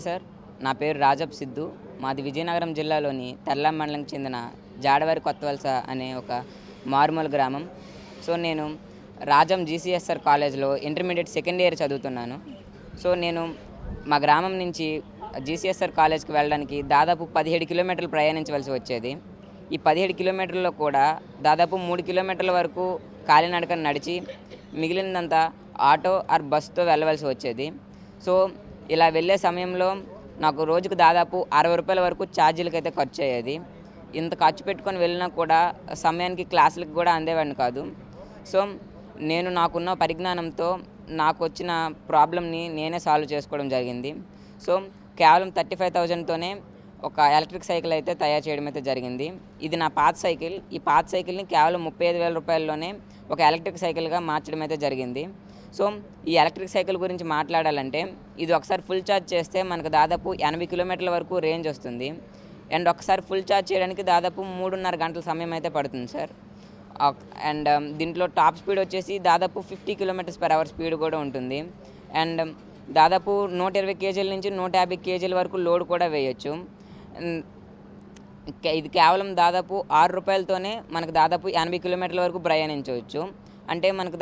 Sir, నా పేరు రాజప్ సిద్ధు. మాది విజయనగరం జిల్లాలోని తర్లాం మండలంకి చెందిన జాడవారి కొత్తవలస అనే ఒక మారుమూల గ్రామం. సో నేను రాజం జీసీఎస్ఆర్ కాలేజ్లో ఇంటర్మీడియట్ సెకండ్ ఇయర్ చదువుతున్నాను. సో నేను మా గ్రామం నుంచి జీసీఎస్ఆర్ కాలేజ్కి వెళ్ళడానికి దాదాపు 17 కిలోమీటర్లు ప్రయాణించవలసి వచ్చేది. ఈ 17 కిలోమీటర్లలో కూడా దాదాపు 3 కిలోమీటర్ల వరకు కాలినడకన నడిచి మిగిలినంతా ఆటో ఆర్ బస్సుతో వెళ్ళవలసి వచ్చేది. సో ఇలా వెళ్ళే సమయంలో నాకు రోజుకు దాదాపు 60 రూపాయల వరకు ఛార్జీలకి అయితే ఖర్చు అయ్యేది. ఇంత ఖర్చు పెట్టుకొని వెళ్ళినా కూడా సమయానికి క్లాసులకు కూడా అందేవాడిని కాదు. సో నేను నాకున్న పరిజ్ఞానంతో నాకు వచ్చిన ప్రాబ్లమ్ని నేనే సాల్వ్ చేసుకోవడం జరిగింది. సో కేవలం 35,000తోనే ఒక ఎలక్ట్రిక్ సైకిల్ అయితే తయారు చేయడం అయితే జరిగింది. ఇది నా పాత సైకిల్. ఈ పాత సైకిల్ని కేవలం 35,000 రూపాయల్లోనే ఒక ఎలక్ట్రిక్ సైకిల్గా మార్చడం అయితే జరిగింది. సో ఈ ఎలక్ట్రిక్ సైకిల్ గురించి మాట్లాడాలంటే ఇది ఒకసారి ఫుల్ ఛార్జ్ చేస్తే మనకు దాదాపు 80 కిలోమీటర్ల వరకు రేంజ్ వస్తుంది. అండ్ ఒకసారి ఫుల్ ఛార్జ్ చేయడానికి దాదాపు 3.5 గంటల సమయం అయితే పడుతుంది సార్. అండ్ దీంట్లో టాప్ స్పీడ్ వచ్చేసి దాదాపు 50 km/h స్పీడ్ కూడా ఉంటుంది. అండ్ దాదాపు 120 kg నుంచి 150 kg వరకు లోడ్ కూడా వేయచ్చు. ఇది కేవలం దాదాపు 6 రూపాయలతోనే మనకు దాదాపు 80 కిలోమీటర్ల వరకు ప్రయాణించవచ్చు. అంటే మనకు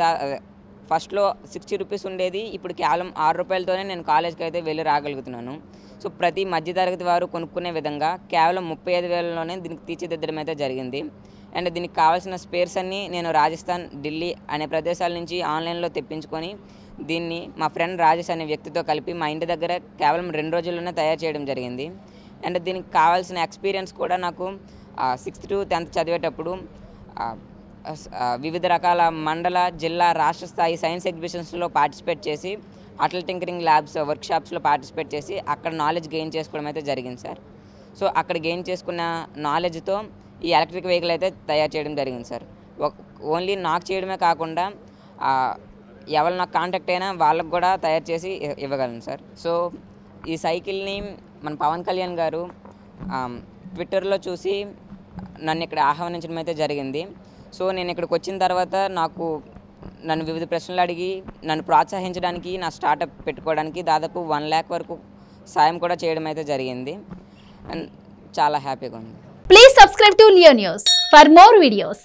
ఫస్ట్లో 60 రూపీస్ ఉండేది, ఇప్పుడు కేవలం 6 రూపాయలతోనే నేను కాలేజ్కి అయితే వెళ్ళి రాగలుగుతున్నాను. సో ప్రతి మధ్యతరగతి వారు కొనుక్కునే విధంగా కేవలం 35,000లోనే దీనికి తీర్చిదిద్దడం అయితే జరిగింది. అండ్ దీనికి కావాల్సిన స్పేర్స్ అన్నీ నేను రాజస్థాన్, ఢిల్లీ అనే ప్రదేశాల నుంచి ఆన్లైన్లో తెప్పించుకొని దీన్ని మా ఫ్రెండ్ రాజేష్ అనే వ్యక్తితో కలిపి మా ఇంటి దగ్గర కేవలం 2 రోజుల్లోనే తయారు చేయడం జరిగింది. అండ్ దీనికి కావాల్సిన ఎక్స్పీరియన్స్ కూడా నాకు 6th to 10th చదివేటప్పుడు వివిధ రకాల మండల, జిల్లా, రాష్ట్ర స్థాయి సైన్స్ ఎగ్జిబిషన్స్లో పార్టిసిపేట్ చేసి అటల్ టింకరింగ్ ల్యాబ్స్ వర్క్షాప్స్లో పార్టిసిపేట్ చేసి అక్కడ నాలెడ్జ్ గెయిన్ చేసుకోవడం అయితే జరిగింది సార్. సో అక్కడ గెయిన్ చేసుకున్న నాలెడ్జ్తో ఈ ఎలక్ట్రిక్ వెహికల్ అయితే తయారు చేయడం జరిగింది సార్. ఓన్లీ నాకు చేయడమే కాకుండా ఎవరు నాకు కాంటాక్ట్ అయినా వాళ్ళకు కూడా తయారు చేసి ఇవ్వగలను సార్. సో ఈ సైకిల్ని మన పవన్ కళ్యాణ్ గారు ట్విట్టర్లో చూసి నన్ను ఇక్కడ ఆహ్వానించడం అయితే జరిగింది. సో నేను ఇక్కడికి వచ్చిన తర్వాత నన్ను వివిధ ప్రశ్నలు అడిగి నన్ను ప్రోత్సహించడానికి, నా స్టార్టప్ పెట్టుకోవడానికి దాదాపు 1 lakh వరకు సాయం కూడా చేయడం అయితే జరిగింది. అండ్ చాలా హ్యాపీగా ఉంది. Please subscribe to Leo news for more videos.